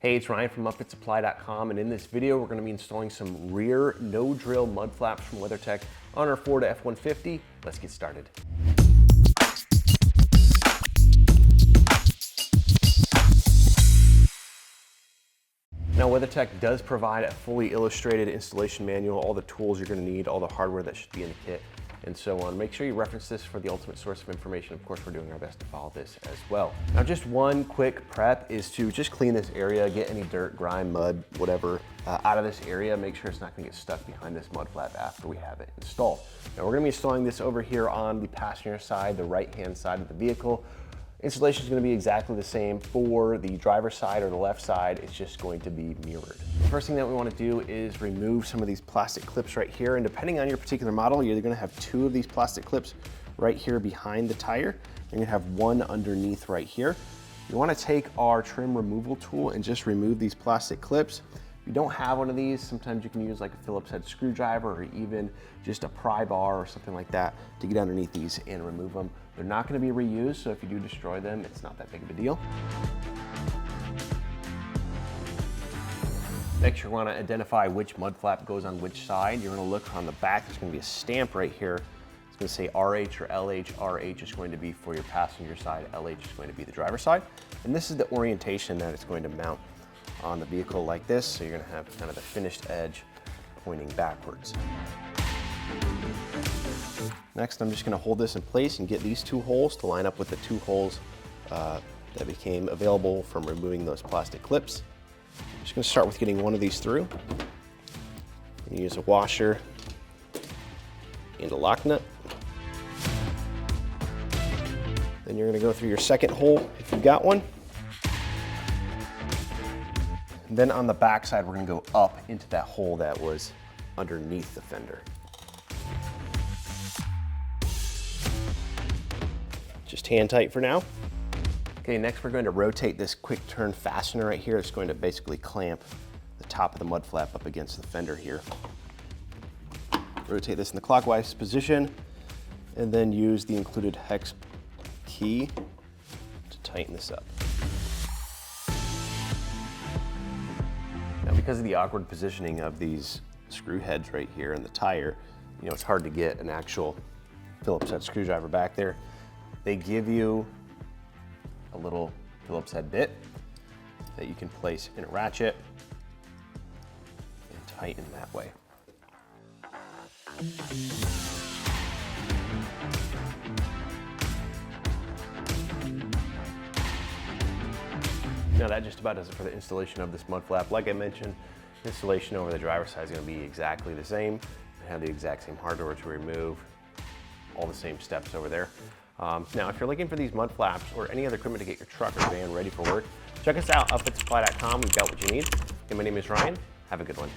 Hey, it's Ryan from UpfitSupply.com, and in this video, we're going to be installing some rear no-drill mud flaps from WeatherTech on our Ford F-150. Let's get started. Now, WeatherTech does provide a fully illustrated installation manual, all the tools you're going to need, all the hardware that should be in the kit, and so on. Make sure you reference this for the ultimate source of information. Of course, we're doing our best to follow this as well. Now, just one quick prep is to just clean this area, get any dirt, grime, mud, whatever, out of this area. Make sure it's not gonna get stuck behind this mud flap after we have it installed. Now, we're gonna be installing this over here on the passenger side, the right-hand side of the vehicle. Installation is going to be exactly the same for the driver's side or the left side. It's just going to be mirrored. The first thing that we want to do is remove some of these plastic clips right here. And depending on your particular model, you're either going to have two of these plastic clips right here behind the tire. You're going to have one underneath right here. You want to take our trim removal tool and just remove these plastic clips. If you don't have one of these, sometimes you can use like a Phillips head screwdriver or even just a pry bar or something like that to get underneath these and remove them. They're not going to be reused, so if you do destroy them, it's not that big of a deal. Next, you want to identify which mud flap goes on which side. You're going to look on the back. There's going to be a stamp right here. It's going to say RH or LH. RH is going to be for your passenger side. LH is going to be the driver's side. And this is the orientation that it's going to mount on the vehicle like this. So you're going to have kind of the finished edge pointing backwards. Next, I'm just going to hold this in place and get these two holes to line up with the two holes that became available from removing those plastic clips. I'm just going to start with getting one of these through. And use a washer and a lock nut. Then you're going to go through your second hole if you've got one. And then on the back side, we're going to go up into that hole that was underneath the fender. Just hand tight for now. Okay, next we're going to rotate this quick turn fastener right here. It's going to basically clamp the top of the mud flap up against the fender here. Rotate this in the clockwise position and then use the included hex key to tighten this up. Now, because of the awkward positioning of these screw heads right here in the tire, you know, it's hard to get an actual Phillips head screwdriver back there. They give you a little Phillips head bit that you can place in a ratchet and tighten that way. Now that just about does it for the installation of this mud flap. Like I mentioned, installation over the driver's side is going to be exactly the same. I have the exact same hardware to remove, all the same steps over there. Now, if you're looking for these mud flaps or any other equipment to get your truck or van ready for work, check us out, UpfitSupply.com. We've got what you need. And my name is Ryan. Have a good one.